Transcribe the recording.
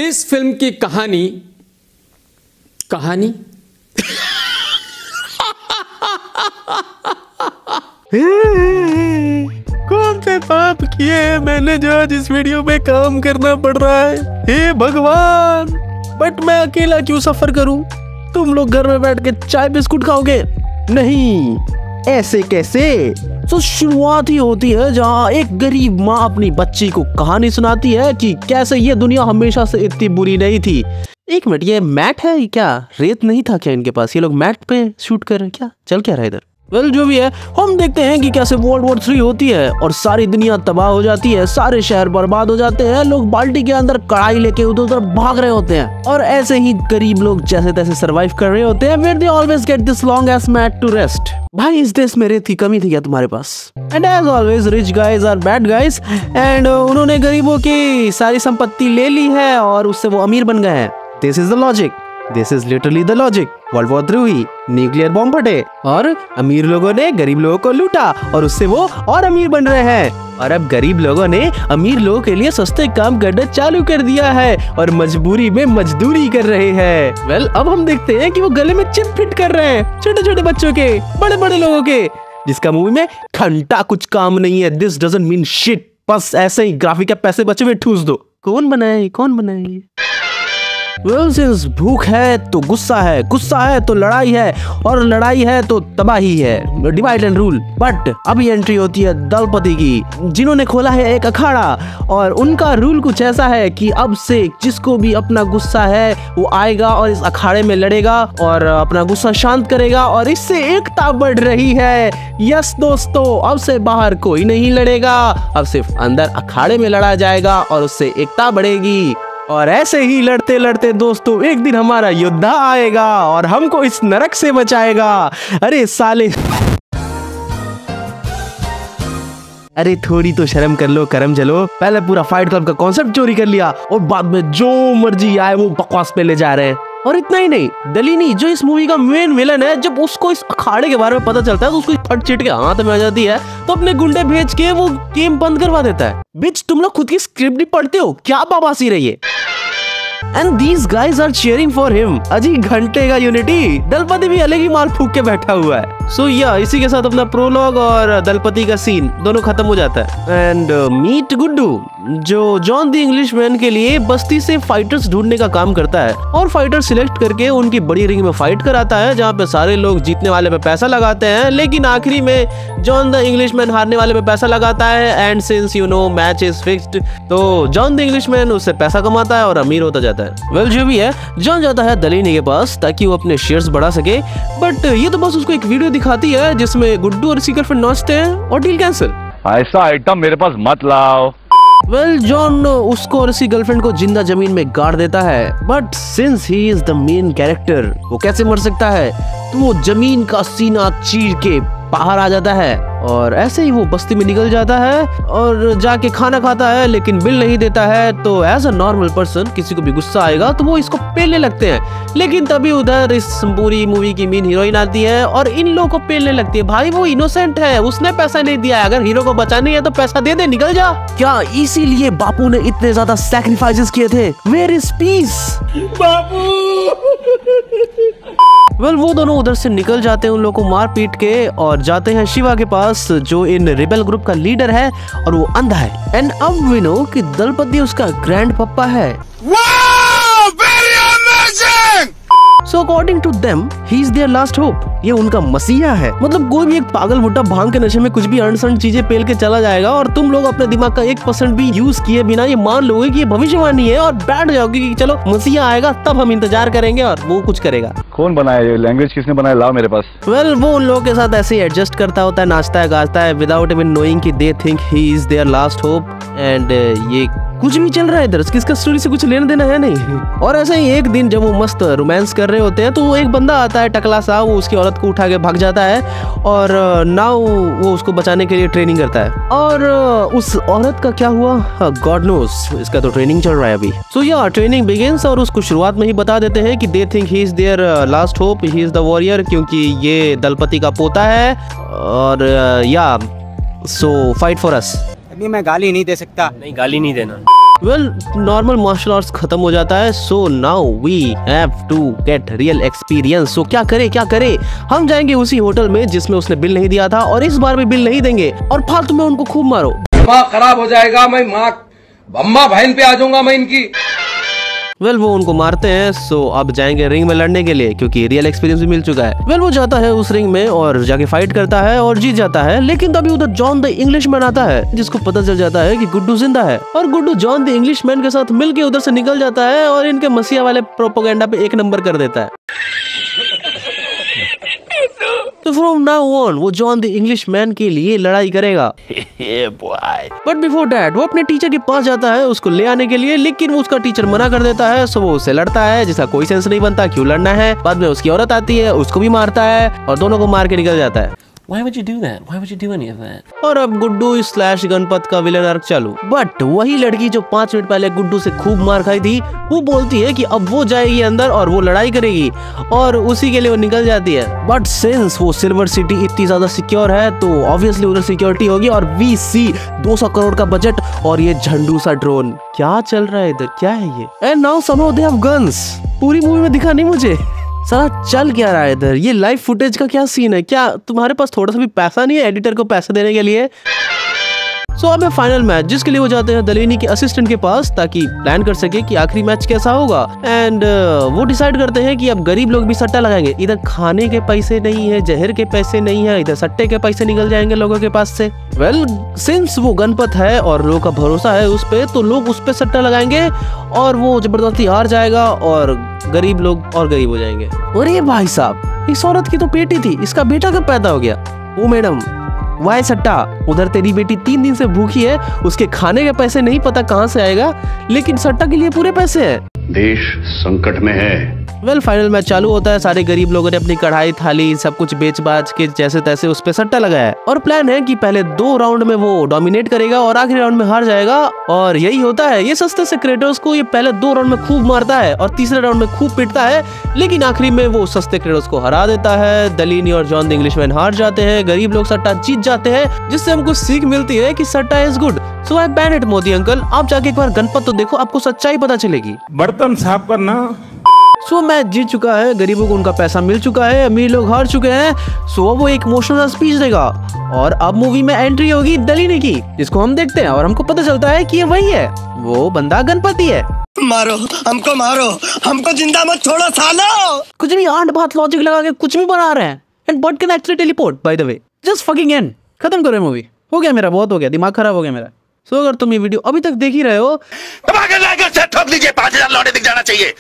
इस फिल्म की कहानी कौन से पाप किए मैंने जो आज इस वीडियो में काम करना पड़ रहा है, हे भगवान। बट मैं अकेला क्यों सफर करूं? तुम लोग घर में बैठ के चाय बिस्कुट खाओगे? नहीं, ऐसे कैसे? तो शुरुआत ही होती है जहाँ एक गरीब माँ अपनी बच्ची को कहानी सुनाती है कि कैसे ये दुनिया हमेशा से इतनी बुरी नहीं थी। एक मिनट, ये मैट है क्या? रेत नहीं था क्या इनके पास? ये लोग मैट पे शूट कर रहे हैं क्या? चल क्या रहा है इधर? वेल, जो भी है, हम देखते हैं कि कैसे वर्ल्ड वॉर 3 होती है और सारी दुनिया तबाह हो जाती है, सारे शहर बर्बाद हो जाते हैं, लोग बाल्टी के अंदर कढ़ाई लेके उधर उधर भाग रहे होते हैं और ऐसे ही गरीब लोग जैसे तैसे सरवाइव कर रहे होते हैं। Where they always get this long ass mat to rest। भाई, इस देश में रेत की कमी थी क्या तुम्हारे पास? And as always, rich guys are bad guys and उन्होंने गरीबों की सारी संपत्ति ले ली है और उससे वो अमीर बन गए हैं। This is the logic। This is literally the logic। World war 3 हुई, न्यूक्लियर बॉम्ब फटे और अमीर लोगों ने गरीब लोगों को लूटा और उससे वो और अमीर बन रहे हैं। और अब गरीब लोगों ने अमीर लोगों के लिए सस्ते काम करना चालू कर दिया है और मजबूरी में मजदूरी कर रहे हैं। वेल, अब हम देखते हैं कि वो गले में चिप फिट कर रहे हैं, छोटे छोटे बच्चों के, बड़े बड़े लोगों के, जिसका मूवी में घंटा कुछ काम नहीं है। This doesn't mean shit. बस ऐसे ही ग्राफिक के पैसे बचे में ठूस दो। कौन बनाए? Well, since भूख है तो गुस्सा है, गुस्सा है तो लड़ाई है और लड़ाई है तो तबाही है। Divide and rule. बट अभी एंट्री होती है दलपति की, जिन्होंने खोला है एक अखाड़ा और उनका रूल कुछ ऐसा है कि अब से जिसको भी अपना गुस्सा है वो आएगा और इस अखाड़े में लड़ेगा और अपना गुस्सा शांत करेगा और इससे एकता बढ़ रही है। यस दोस्तों, अब से बाहर कोई नहीं लड़ेगा, अब सिर्फ अंदर अखाड़े में लड़ा जाएगा और उससे एकता बढ़ेगी। और ऐसे ही लड़ते लड़ते दोस्तों एक दिन हमारा योद्धा आएगा और हमको इस नरक से बचाएगा। अरे साले, अरे थोड़ी तो शर्म कर लो, करम चलो। पहले पूरा फाइट क्लब का कॉन्सेप्ट चोरी कर लिया और बाद में जो मर्जी आए वो बकवास पे ले जा रहे हैं। और इतना ही नहीं, दलीनी जो इस मूवी का मेन विलन है, जब उसको इस अखाड़े के बारे में पता चलता है तो उसको फट चिट के हाथ में आ जाती है तो अपने गुंडे भेज के वो गेम बंद करवा देता है। बिच, तुम लोग खुद की स्क्रिप्ट नहीं पढ़ते हो क्या? बकवासी रही है। And these guys are cheering for him। अजी घंटे का यूनिटी, दलपति भी अलग ही माल फूक के बैठा हुआ है। सो या इसी के साथ अपना प्रोलॉग और दलपति का सीन दोनों खत्म हो जाता है। एंड मीट गुड्डू, जो जॉन द इंग्लिशमैन के लिए बस्ती से फाइटर्स ढूंढने का काम करता है और फाइटर सिलेक्ट करके उनकी बड़ी रिंग में फाइट कराता है जहाँ पे सारे लोग जीतने वाले पे पैसा लगाते हैं, लेकिन आखिरी में जॉन द इंग्लिशमैन हारने वाले पे पैसा लगाता है। And since you know match is fixed, तो जॉन द इंग्लिशमैन उससे पैसा कमाता है और अमीर होता जाता है। वेल, जो भी है, जॉन जाता है दलीनी के पास ताकि वो अपने शेयर्स बढ़ा सके, बट ये तो बस उसको एक वीडियो दिखाती है जिसमें गुड्डू और उसकी गर्लफ्रेंड नाचते हैं और डील कैंसिल। ऐसा आइटम मेरे पास मत लाओ। वेल, जॉन उसको और उसकी गर्लफ्रेंड को जिंदा जमीन में गाड़ देता है, but since he is the main character, वो कैसे मर सकता है? तो वो जमीन का सीना चीर के बाहर आ जाता है और ऐसे ही वो बस्ती में निकल जाता है और जाके खाना खाता है, लेकिन बिल नहीं देता है। तो एज अ नॉर्मल पर्सन किसी को भी गुस्सा आएगा तो वो इसको पेलने लगते हैं, लेकिन तभी उधर इस पूरी मूवी की मेन हीरोइन आती है और इन लोगों को पेलने लगती है। भाई, वो इनोसेंट है, उसने पैसा नहीं दिया है, अगर हीरो को बचाना है तो पैसा दे दे, निकल जा। क्या इसीलिए बापू ने इतने ज्यादा सैक्रिफाइसेस किए थे? Where is peace Bapu? Well, वो दोनों उधर से निकल जाते हैं उन लोगों को मार पीट के और जाते हैं शिवा के पास, जो इन रिबेल ग्रुप का लीडर है और वो अंधा है। एंड अब वी नो कि दलपति उसका ग्रैंड पप्पा है। Wow, very amazing! So according to them, he is their last hope। ये उनका मसीहा है। मतलब कोई भी एक पागल बुड्ढा भांग के नशे में कुछ भी अनसन चीजें पेल के चला जाएगा और तुम लोग अपने दिमाग का 1% भी यूज किए बिना ये मान लोगे कि ये भविष्यवाणी है और बैठ जाओगे कि चलो मसीहा आएगा तब हम इंतजार करेंगे और वो कुछ करेगा। कौन बनाया ये लैंग्वेज? किसने बनाया? लाओ मेरे पास। वेल, वो उन लोगों के साथ ऐसे ही एडजस्ट करता होता है, नाचता है, गाता है, विदाउट इवन नोइंग कि they think he is their last hope. And ये कुछ भी चल रहा है इधर, किसका स्टोरी से कुछ लेना देना है नहीं। और ऐसे ही एक दिन जब वो मस्त रोमांस कर रहे होते हैं तो एक बंदा आता है टकला सा, वो उसकी औरत को उठा के भाग जाता है और नाउ वो उसको बचाने के लिए ट्रेनिंग करता है। और उस औरत का क्या हुआ गॉड नोस, इसका तो ट्रेनिंग चल रहा है अभी। सो या ट्रेनिंग बिगिंस और उसको शुरुआत में ही बता देते हैं कि they think he is their last hope, he is the warrior, क्योंकि ये दलपति का पोता है और या सो फाइट फॉर अस। अभी मैं गाली नहीं दे सकता। नहीं, गाली नहीं देना। वेल, नॉर्मल मार्शल आर्ट्स खत्म हो जाता है, so now we have to get real experience. So क्या करे, हम जाएंगे उसी होटल में जिसमें उसने बिल नहीं दिया था, और इस बार भी बिल नहीं देंगे और फालतू में उनको खूब मारो। दिमाग खराब हो जाएगा, मैं माँ अम्मा बहन पे आ जाऊंगा मैं इनकी। वेल, वो उनको मारते हैं। सो अब जाएंगे रिंग में लड़ने के लिए, क्योंकि रियल एक्सपीरियंस भी मिल चुका है। वेल, वो जाता है उस रिंग में और जाके फाइट करता है और जीत जाता है। लेकिन तभी उधर जॉन द इंग्लिशमैन आता है, जिसको पता चल जाता है कि गुड्डू जिंदा है, और गुड्डू जॉन द इंग्लिशमैन के साथ मिलके उधर से निकल जाता है और इनके मसीहा वाले प्रोपेगेंडा पे 1 नंबर कर देता है। तो फ्रॉम नाउ ऑन वो जॉन द इंग्लिशमैन के लिए लड़ाई करेगा। बट बिफोर दैट वो अपने टीचर के पास जाता है उसको ले आने के लिए, लेकिन वो उसका टीचर मना कर देता है। सो वो उससे लड़ता है, जिसका कोई सेंस नहीं बनता क्यों लड़ना है। बाद में उसकी औरत आती है, उसको भी मारता है और दोनों को मार के निकल जाता है। Why would you do that? Why would you do any of that? और अब गुड्डू / गणपत का विलन आर्क चालू। बट वही लड़की जो 5 मिनट पहले गुड्डू से खूब मार खाई थी, वो बोलती है कि अब वो जाएगी अंदर और वो लड़ाई करेगी, और उसी के लिए वो निकल जाती है। बट सिंस वो सिल्वर सिटी इतनी ज्यादा सिक्योर है, तो ऑब्वियसली उधर सिक्योरिटी होगी, और VC 200 करोड़ का बजट और ये झंडू सा ड्रोन। क्या चल रहा है इधर, क्या है ये? And now somehow they have guns. पूरी मूवी में दिखा नहीं मुझे साला चल क्या रहा है इधर। ये लाइव फुटेज का क्या सीन है? क्या तुम्हारे पास थोड़ा सा भी पैसा नहीं है एडिटर को पैसे देने के लिए? सो अब है फाइनल मैच, जिसके लिए वो जाते हैं दलीनी के असिस्टेंट के पास, ताकि प्लान कर सके कि आखिरी मैच कैसा होगा। एंड वो डिसाइड करते हैं कि अब गरीब लोग भी सट्टा लगाएंगे। इधर खाने के पैसे नहीं है, जहर के पैसे नहीं है, इधर सट्टे के पैसे निकल जाएंगे लोगों के पास से। वेल, सिंस वो गणपत है और लोगों का भरोसा है उस पे, तो लोग उस पे सट्टा लगाएंगे और वो जबरदस्ती हार जाएगा और गरीब लोग और गरीब हो जाएंगे। अरे भाई साहब, इस औरत की तो बेटी थी, इसका बेटा कब पैदा हो गया? ओ मैडम, वाई सट्टा? उधर तेरी बेटी 3 दिन से भूखी है, उसके खाने के पैसे नहीं पता कहाँ से आएगा, लेकिन सट्टा के लिए पूरे पैसे हैं। देश संकट में है। वेल, फाइनल मैच चालू होता है। सारे गरीब लोगों ने अपनी कढ़ाई थाली सब कुछ बेच बाच के जैसे तैसे उस पे सट्टा लगाया है, और प्लान है कि पहले 2 राउंड में वो डोमिनेट करेगा और आखिरी राउंड में हार जाएगा। और यही होता है, ये सस्ते से क्रिएटर्स को ये पहले 2 राउंड में खूब मारता है और तीसरे राउंड में खूब पिटता है, लेकिन आखिरी में वो सस्ते क्रिएटर्स को हरा देता है। दलीनी और जॉन द इंग्लिशमैन हार जाते हैं, गरीब लोग सट्टा जीत जाते हैं, जिससे हमको सीख मिलती है कि सट्टा is good. So I ban it Modi uncle. आप जाके एक बार गणपत तो देखो, आपको सच्चाई पता चलेगी। बर्तन साफ करना। सो मैच जीत चुका है, गरीबों को उनका पैसा मिल चुका है, अमीर लोग हार चुके हैं। सो वो एक इमोशनल स्पीच देगा और अब मूवी में एंट्री होगी दलीनी की, जिसको हम देखते हैं और हमको पता चलता है कि ये वही है, वो बंदा गणपति है। मारो हमको जिंदा मत छोड़ो सालो। कुछ नहीं, 8 बात लॉजिक लगा के कुछ भी बना रहे हैं। And but can actually teleport by the way. Just fucking and. खत्म करो मूवी। हो गया मेरा, बहुत हो गया, दिमाग खराब हो गया मेरा। सो अगर तुम ये वीडियो अभी तक देख ही रहे हो, ठोक दीजिए, 5000 लौटे दिख जाना चाहिए।